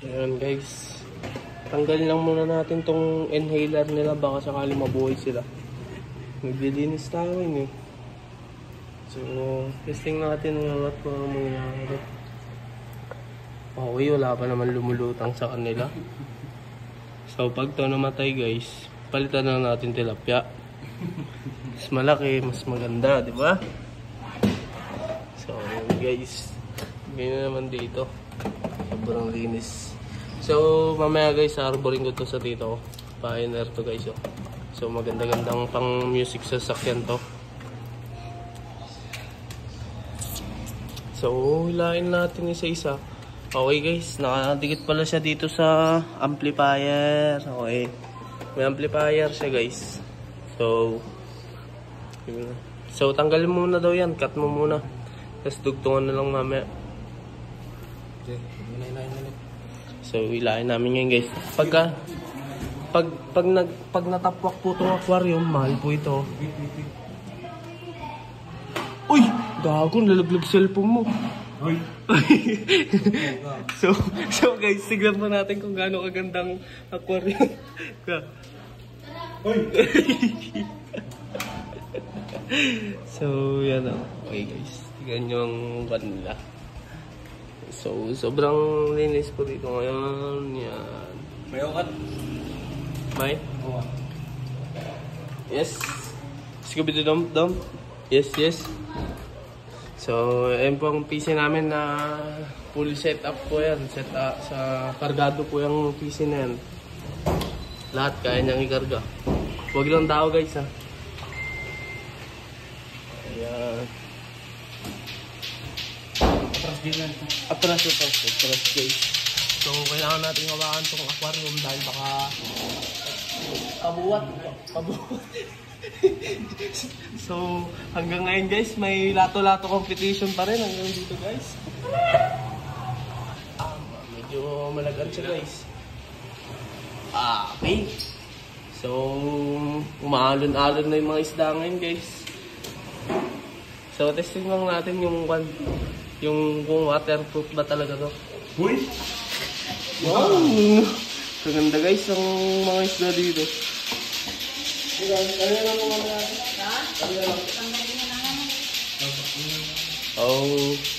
Ayan guys. Tanggalin lang muna natin tong inhaler nila. Baka sakali mabuhay sila. Naglilinis tayo eh. So, testing natin ng kung ano mangyayari. Okay, wala pa naman lumulutang sa kanila. So, pag ito namatay guys, palitan na natin tilapia. Mas malaki, mas maganda, di ba? So, guys, ganyan naman dito. Sobrang linis. So, mamaya guys, arboring ko to sa tito ko. Pioneer to guys, oh. So, maganda-gandang pang music sa sakyan to. So, hilain natin isa-isa. Okay guys, nakadikit pala siya dito sa amplifier. Okay. May amplifier siya guys. So tanggalin mo muna daw yan. Cut mo muna. Tapos dugtungan na lang mamaya. So, hilain namin yan guys. Pag natapwak po itong aquarium, mahal po ito. Uy! Gago, nalaglag cellphone mo. so guys, tignan po natin kung gaano kagandang aquarium. So, yan o. Okay guys, tignan nyo ang kanila. So, sobrang linis po dito ngayon. Yan. May ukat? May? Yes. Scooby-Doo-Dum. Yes. So, ayun po ang PC namin na full setup po yan. Sa kargado po yung PC na yan. Lahat kaya niyang ikarga. Huwag lang tao guys ha. Ayan. Atras guys. So, kailangan natin hawakan itong aquarium dahil baka kabuwat. So, hanggang ngayon guys, may lato-lato competition pa rin hanggang dito guys. Medyo malagan siya guys. Okay. So, umaalon-alon na yung mga isda ngayon guys. So, testing lang natin yung kung waterproof ba talaga to. Uy! Wow! Maganda guys ang mga isda dito.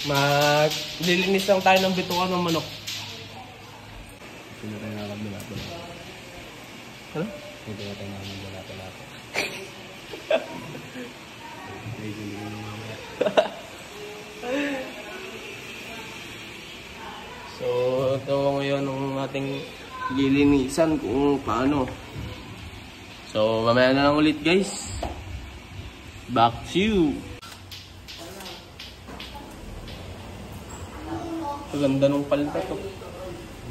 Maglilinis lang tayo ng bitukan ng manok. Hindi tayo nakakabalato. Ano? Hindi tayo nakakabalato. So, ito ngayon ang ating lilinisan kung paano. So, mamaya na lang ulit guys. Back to you. Ganda ng palta to.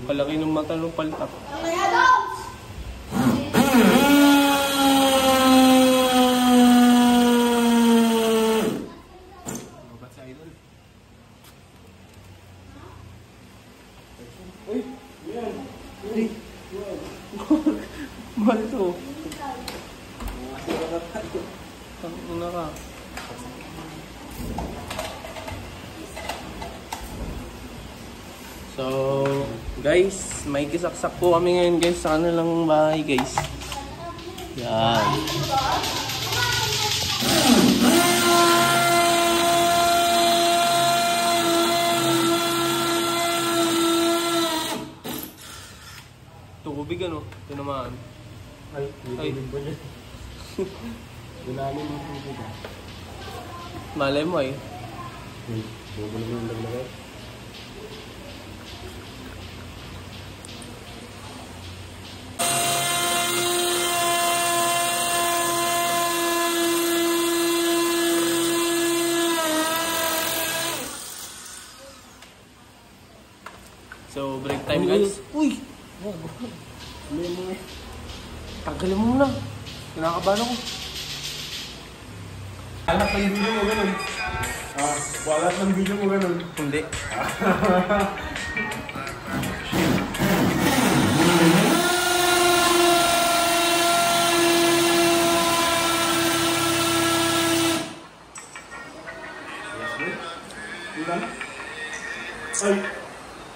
Kalaki ng mata ng palta. Mahal to. Una ka. So, guys, may kisaksak po kami ngayon guys sa kanilang bahay guys. Yan. Tubig ano? Tinamaan. Ay. Dinalim mo tubig. Malay mo eh. Huwag mo naman naglagay. So, break time guys. Uy! Tanggalin mo muna. Kinakabahan ako. Alat ng video mo ganun. Walat ng video mo ganun. Hindi. Ay!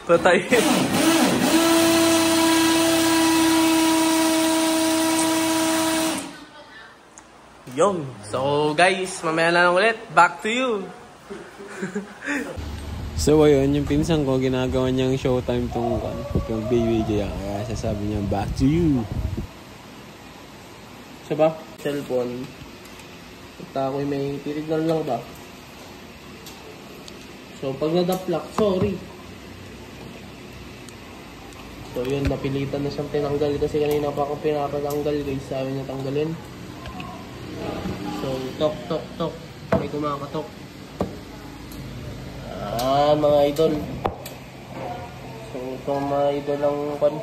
Patay. Yun. So guys, mamaya na lang ulit. Back to you. So ayun, yung pinsan ko, ginagawa niyang showtime tong BBJ. Kaya sasabi niya, back to you. Siya ba? Cellphone. Punta ako'y may tinignal lang ba? So pag nadaplak, sorry. So yun, napilitan na siyang tinanggal kasi kanina pa akong pinapatanggal guys. Sabi niya tanggalin. So, tok. May kumakatok. Mga idol. So, itong mga idol ang pan.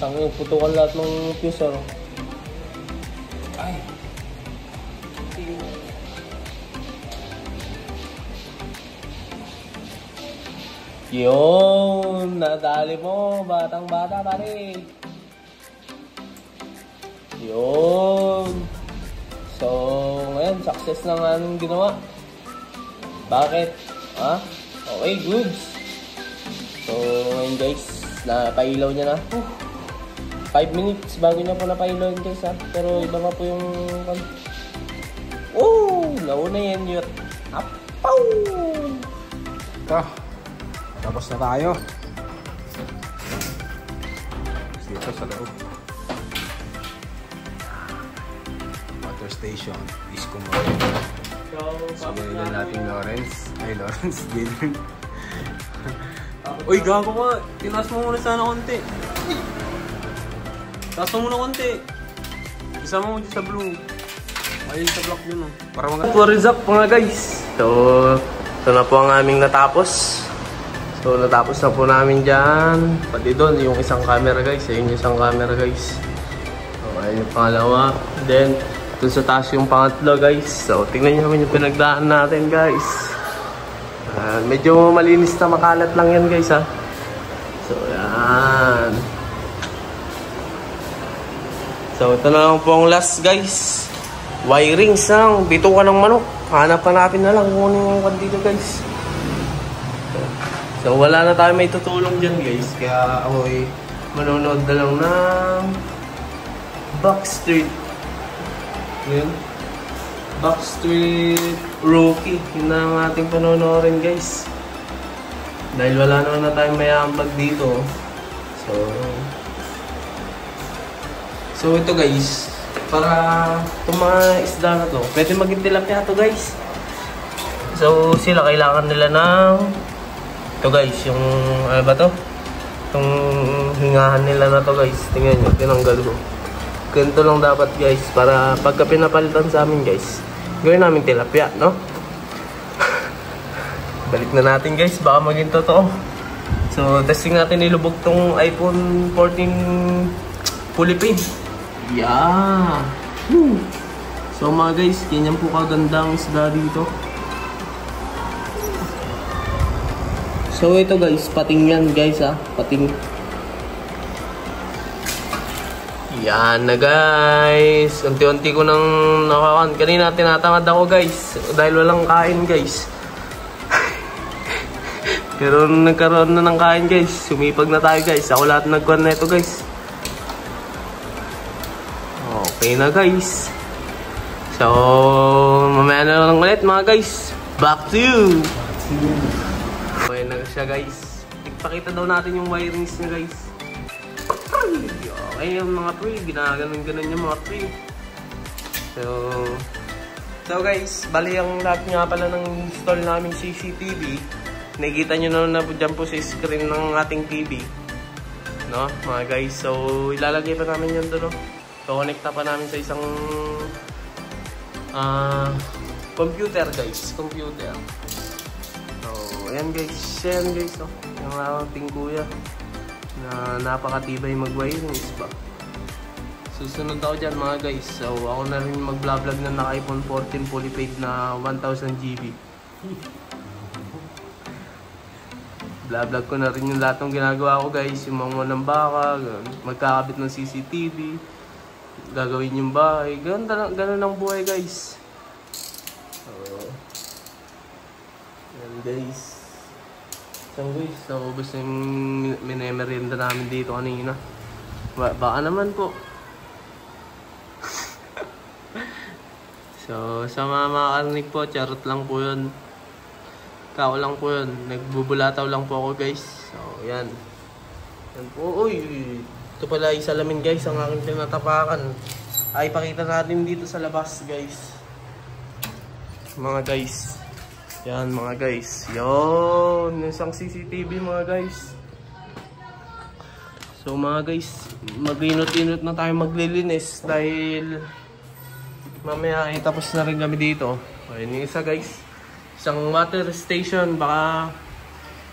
Tanging putukan lahat ng fuse, ano? Ay! Yun! Nadali mo! Batang-bata, pare! Yun! So, ngayon, success ng anong ginawa. Bakit? Ha? Okay, goods! So, ngayon guys, napailaw niya na. 5 minutes bago niya po napailaw guys ha. Pero iba pa po yung... Oh! Nauna yan yun. Apaw! Ito, tapos na tayo. Dito sa loob. Water station, Disco Mall. So, gano'n natin Lawrence. Ay, Lawrence, Jaden. Uy, gago ka. Tinaas mo muna sana konti. Taas mo muna konti. Isama mo dyan sa blue. Ayun sa block yun. Para What is up mga guys? So, ito na po ang aming natapos. So, natapos na po namin dyan. Pati doon, yung isang camera guys. Ayun yung isang camera guys. So, ayun yung pangalawa. Then, doon sa taas yung pangatlo guys. So, tingnan nyo naman yung pinagdaan natin guys. Medyo malinis na makalat lang yan guys ha. So, yan. So, ito na lang po ang last guys. Wirings lang. Bito ka ng manok. Hanap-hanapin na lang kung ano yung dito guys. So, wala na tayo may tutulong dyan guys. Kaya ako manonood na lang ng Backstreet. Yun. Backstreet Rookie. Yun na ang ating panonoorin guys. Dahil wala naman na tayong may ambag dito. So ito guys. Para itong mga isda na to, pwede maging tilapia to guys. So sila kailangan nila ng ito guys, yung ano ba to? Itong hingahan nila na to guys. Tingnan nyo, tinanggal ko. Ganito lang dapat guys, para pagka pinapalitan sa amin guys, gawin namin tilapia, no? Balik na natin guys, baka maging totoo. So testing natin ilubog tong iPhone 14 fully paid. Yeah! Woo! So mga guys, ganyan po kagandang isda dito. So ito guys, pating yan guys ha, pating. Yan na guys, unti-unti ko nang nakakan. Kanina tinatamad ako guys, dahil walang kain guys. Pero nagkaroon na ng kain guys, sumipag na tayo guys. Ako lahat nagkuhan na ito guys. Okay na guys. So, mamaya na lang ulit mga guys. Back to you! Okay na siya guys. Ipakita daw natin yung wirings niya guys. Okay yung mga tree. Ginaganon-ganon yung mga tree. So guys, bali ang lahat nga pala ng install naming CCTV. Nakikita nyo na po dyan po sa screen ng ating TV. No, mga guys. So, ilalagay pa namin yun doon. No? So, connecta pa namin sa isang computer guys. Computer. So, ayan guys. Oh. Yung ating kuya na napakatibay mag-wirings ba. Susunod ako dyan mga guys. So ako na rin mag-vlog na naka-iPhone 14 fully paid na 1000 GB. Vlog ko na rin yung lahat ng ginagawa ko guys. Yung mga ng baka, magkakabit ng CCTV, gagawin yung bahay. Ganun ang buhay guys. So, yan guys. So guys, naubos na yung minemerienda namin dito kanina. Baka naman po. So, sa mga makakarinig po, charot lang po yun. Kao lang po yun. Nagbubulataw lang po ako guys. So, yan. Yan po. Uy, ito pala yung salamin guys, ang aking tinatapakan. Ay, pakita natin dito sa labas guys. Mga guys. Yan mga guys. Yon, isang CCTV mga guys. So mga guys, mag-inot-inot na tayo maglilinis dahil mamaya ay tapos na rin kami dito. Ayun yung isa guys. Isang water station, baka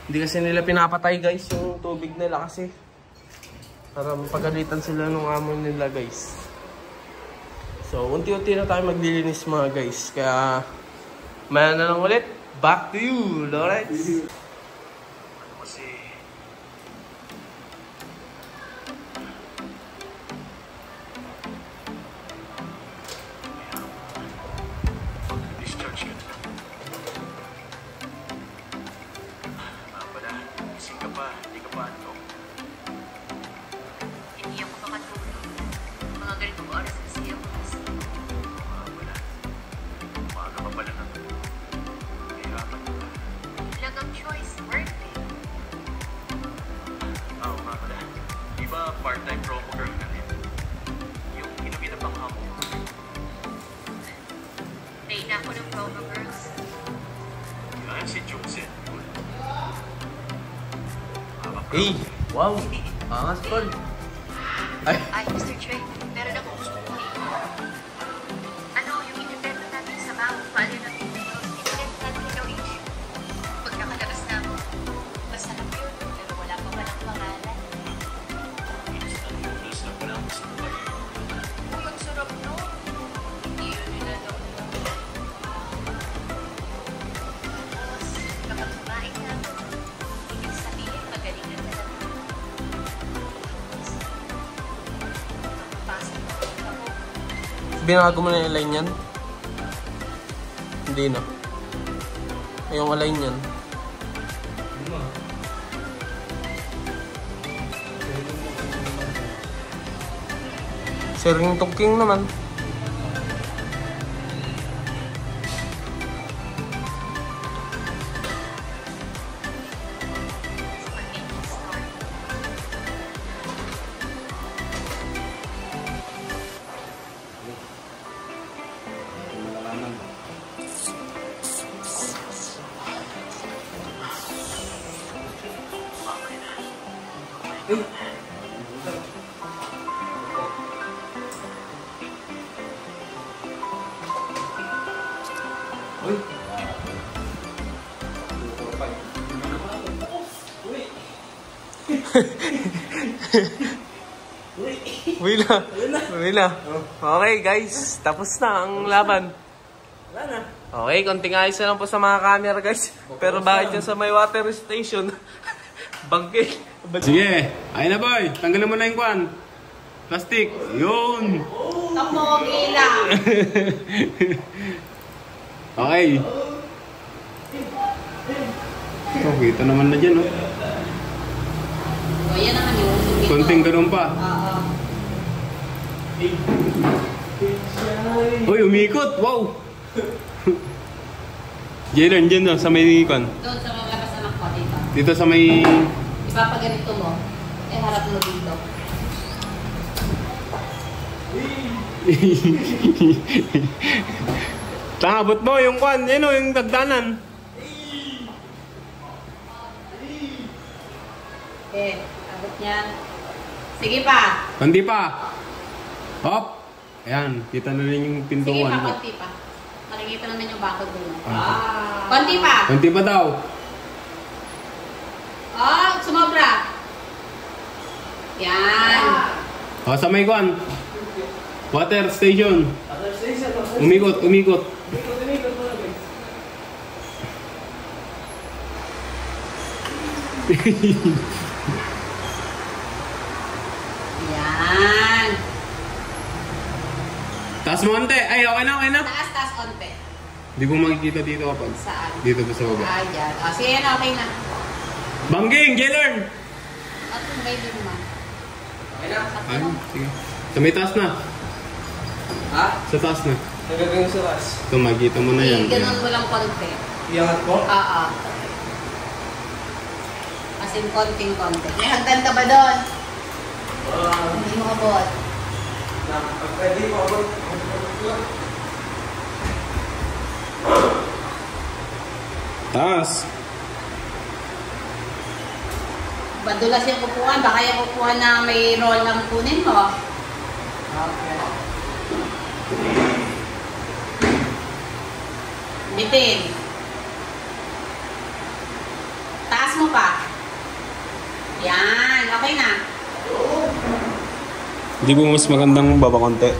hindi kasi nila pinapatay guys yung tubig nila kasi para mapagalitan sila ng amo nila guys. So unti-unti na tayo maglilinis mga guys. Kaya maya na lang ulit. Back to you, Lawrence. Part-time promo girl na rin. Yung inumin na pang hamo. Naina ako ng promo girls. Yan si Joseph. Hey! Wow! Angas tol! Ay! Ay, Mr. Trey, meron akong gusto ko eh. Ano, yung in-event natin sa Mount Valley ng in-event natin ikaw issue. Pag nakalabas na ako, masarap yun, pero wala pa walang pangalan. Uy, ang sarap no? Hindi yun nila daw. Tapos, kapag kumain na ako, ibig sabihin magaling na talaga. Pasok ako. Binago mo na yung align yan? Hindi na. Yung align yan. Siring tugking naman. Uwi na. Okay guys, tapos na ang laban. Okay, konting ayos na lang po sa mga camera guys. Pero bakit yan sa may water station? Bangkit. Sige, ayun na boy. Tanggalin mo na yung kwan. Plastic. Yun. Kapogi lang. Okay. Oh, kita naman na dyan, oh. O, yan naman yung dito. Konting ganun pa. Oo. Uy, umikot. Wow. Jalen, dyan na, sa may kwan. Doon sa mga labas anak ko dito. Dito sa may... Ipapaganito mo. Eh, harap mo dito. Tangabot mo yung kwan. Yan o, yung dagdanan. Okay, abot niyan. Sige pa. Konti pa. Hop. Ayan, kita na rin yung Sige pintuan. pa, konti pa. Makikita naman yung bakod doon. Ah. Konti pa. Konti pa daw. sobra. Yan. O, sa may kwan. Water station. Umikot, umikot. Yan. Taas mo ante. Ay, okay na, okay na. Taas, taas, onte. Hindi mo makikita dito kapag. Saan? Dito pa sa baba. Ah, yan. O, sige na, okay na. Bangging, Gaylord! At yung baby mo. Ay, sige. Sa may taas na. Ha? Sa taas na. Nagagawin sa taas. Ito, makikita mo na yan. Ganun mo lang konti. Iyangat ko? Oo. As in, konting-konti. May hagdan ka ba doon? Hindi mo abot. Pwede ko abot. Taas. Badulas yung kupuan. Baka yung kupuan na may roll lang kunin mo. Okay. Bitin. Taas mo pa. Yan. Okay na. Hindi mo mas magandang baba konti.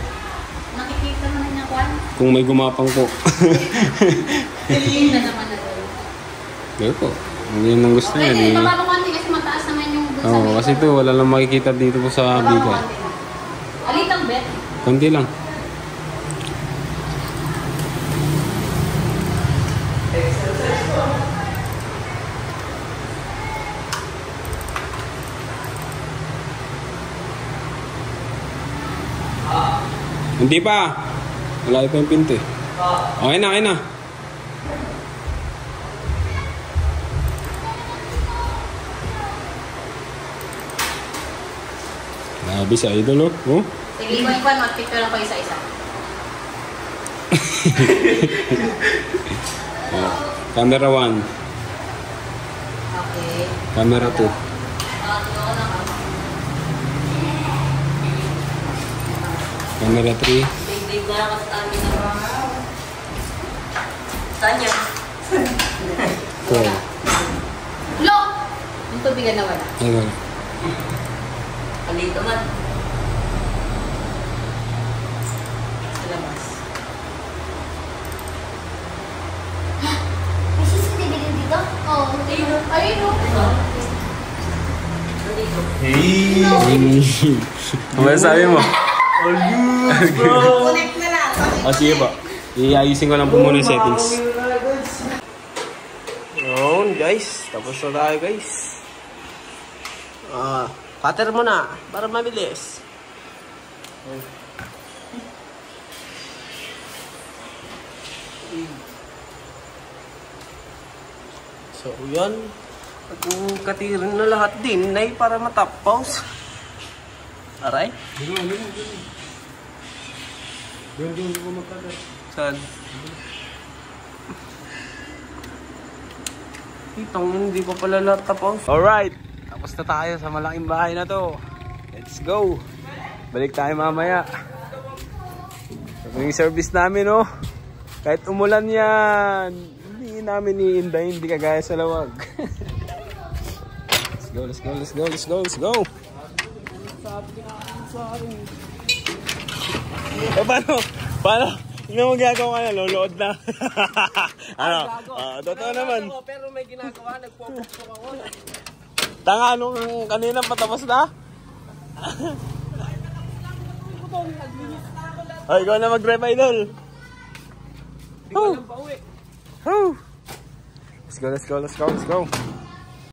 Nakikita mo na niya, Kwan? Kung may gumapang ko. Galing na naman na doon. Gaya po. Hindi yun ang gusto Okay, niya. hindi bababa konti kasi mataas naman yung doon sa Oo, may kasi baba. ito wala lang makikita dito po sa Bababa bigay. konti na. Alitang bet. Konti lang. Hindi pa. Wala pa yung pinto eh. Okay na, okay na. Grabe sa idol oh. Oh. Sige, Kwan, mag-picture lang ko isa-isa. Oh. Camera 1. Okay. Camera 2. Camera 3. Big-big na lang kasi kami na. Saan yan? 4. Look! Yung tubigan na wala. Ayun. Palito man. Sa labas. May CCTV din dito? Oo. Ayun o. Hey! Ano sabi mo? Connect na lang. Ah, sige ba? Iayusin ko lang po muna yung settings. Yun guys, tapos na tayo guys. Cutter mo na, para mabilis. So yan, katirin na lahat din na para matapos. Aray? Saan? Itong hindi pa pala natapos. Alright, tapos na tayo sa malaking bahay na to. Let's go. Balik tayo mamaya. Ito yung service namin oh. Kahit umulan yan, hindi namin iinday, hindi kagaya sa lawag. Let's go, let's go, let's go, let's go, let's go. Paano? Paano? Hindi mo gagawa na, lolood na. Ano? Totoo naman. Pero may ginagawa, nagpo-pokpok ako. Tanga nung kanina patapos na? Ay, ikaw na mag-rev idol. Hindi ko alam pa uwi. Let's go, let's go, let's go, let's go.